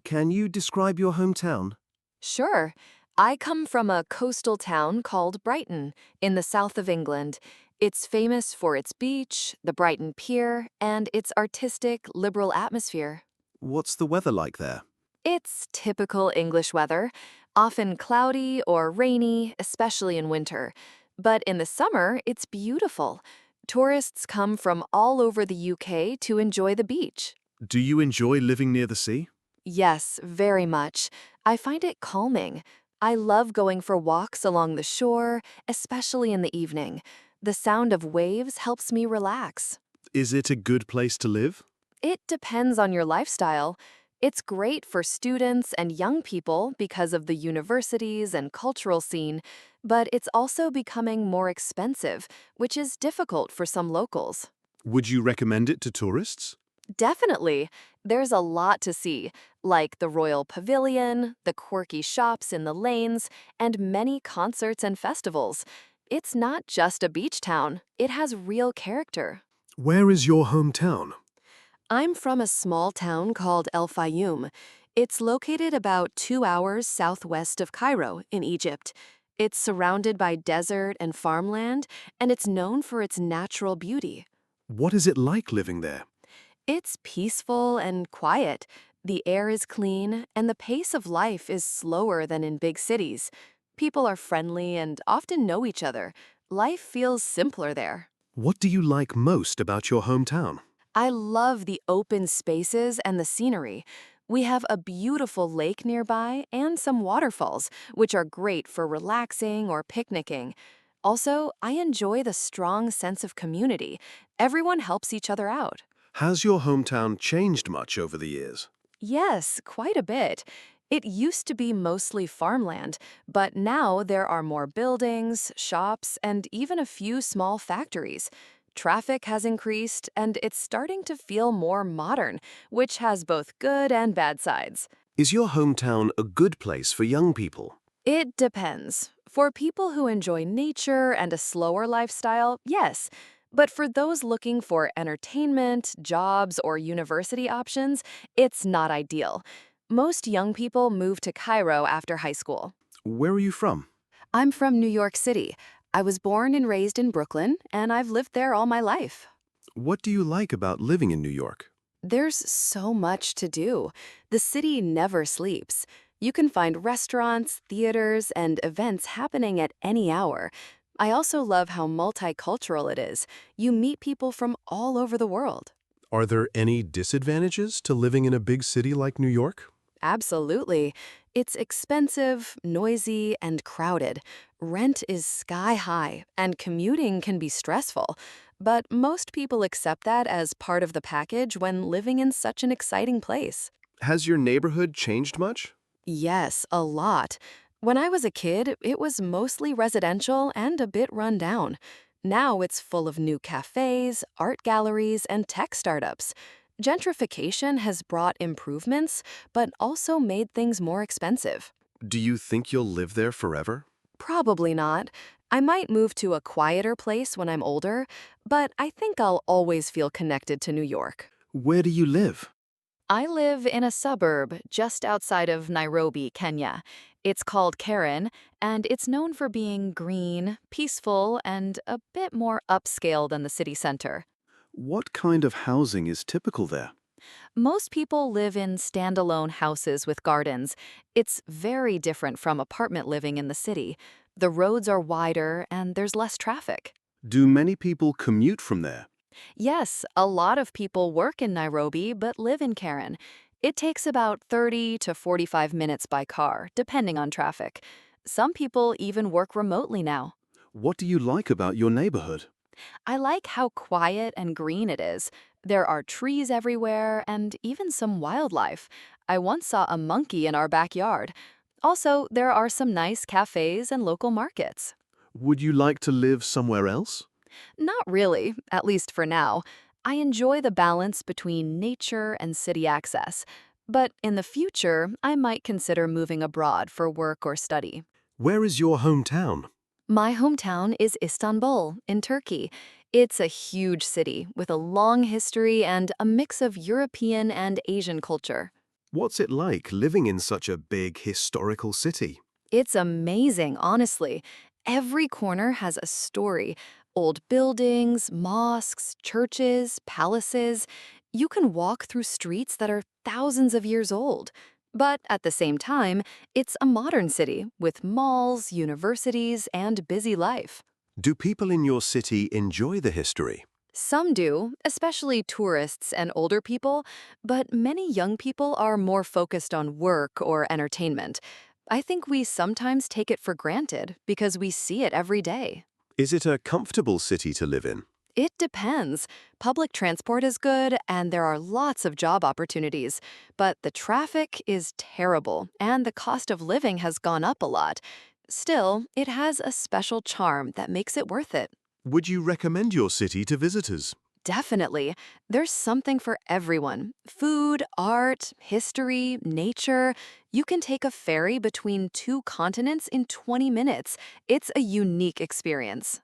can you describe your hometown? Sure. I come from a coastal town called Brighton in the south of England. It's famous for its beach, the Brighton Pier, and its artistic, liberal atmosphere. What's the weather like there? It's typical English weather, often cloudy or rainy, especially in winter. But in the summer, it's beautiful. Tourists come from all over the UK to enjoy the beach. Do you enjoy living near the sea? Yes, very much. I find it calming. I love going for walks along the shore, especially in the evening. The sound of waves helps me relax. Is it a good place to live? It depends on your lifestyle. It's great for students and young people because of the universities and cultural scene, but it's also becoming more expensive, which is difficult for some locals. Would you recommend it to tourists? Definitely. There's a lot to see, like the Royal Pavilion, the quirky shops in the lanes, and many concerts and festivals. It's not just a beach town, it has real character. Where is your hometown? I'm from a small town called El Fayum. It's located about 2 hours southwest of Cairo in Egypt. It's surrounded by desert and farmland, and it's known for its natural beauty. What is it like living there? It's peaceful and quiet. The air is clean, and the pace of life is slower than in big cities. People are friendly and often know each other. Life feels simpler there. What do you like most about your hometown? I love the open spaces and the scenery. We have a beautiful lake nearby and some waterfalls, which are great for relaxing or picnicking. Also, I enjoy the strong sense of community. Everyone helps each other out. Has your hometown changed much over the years? Yes, quite a bit. It used to be mostly farmland, but now there are more buildings, shops, and even a few small factories. Traffic has increased, and it's starting to feel more modern, which has both good and bad sides. Is your hometown a good place for young people? It depends. For people who enjoy nature and a slower lifestyle, yes. But for those looking for entertainment, jobs, or university options, it's not ideal. Most young people move to Cairo after high school. Where are you from? I'm from New York City. I was born and raised in Brooklyn, and I've lived there all my life. What do you like about living in New York? There's so much to do. The city never sleeps. You can find restaurants, theaters, and events happening at any hour. I also love how multicultural it is. You meet people from all over the world. Are there any disadvantages to living in a big city like New York? Absolutely. It's expensive, noisy, and crowded. Rent is sky high, and commuting can be stressful. But most people accept that as part of the package when living in such an exciting place. Has your neighborhood changed much? Yes, a lot. When I was a kid, it was mostly residential and a bit run down. Now it's full of new cafes, art galleries, and tech startups. Gentrification has brought improvements, but also made things more expensive. Do you think you'll live there forever? Probably not. I might move to a quieter place when I'm older, but I think I'll always feel connected to New York. Where do you live? I live in a suburb just outside of Nairobi, Kenya. It's called Karen, and it's known for being green, peaceful, and a bit more upscale than the city center. What kind of housing is typical there? Most people live in standalone houses with gardens. It's very different from apartment living in the city. The roads are wider and there's less traffic. Do many people commute from there? Yes, a lot of people work in Nairobi but live in Karen. It takes about 30 to 45 minutes by car, depending on traffic. Some people even work remotely now. What do you like about your neighborhood? I like how quiet and green it is. There are trees everywhere and even some wildlife. I once saw a monkey in our backyard. Also, there are some nice cafes and local markets. Would you like to live somewhere else? Not really, at least for now. I enjoy the balance between nature and city access. But in the future, I might consider moving abroad for work or study. Where is your hometown? My hometown is Istanbul, in Turkey. It's a huge city with a long history and a mix of European and Asian culture. What's it like living in such a big historical city? It's amazing, honestly. Every corner has a story. Old buildings, mosques, churches, palaces. You can walk through streets that are thousands of years old. But at the same time, it's a modern city with malls, universities, and busy life. Do people in your city enjoy the history? Some do, especially tourists and older people, but many young people are more focused on work or entertainment. I think we sometimes take it for granted because we see it every day. Is it a comfortable city to live in? It depends. Public transport is good and there are lots of job opportunities, but the traffic is terrible and the cost of living has gone up a lot. Still, it has a special charm that makes it worth it. Would you recommend your city to visitors? Definitely. There's something for everyone. Food, art, history, nature. You can take a ferry between two continents in 20 minutes. It's a unique experience.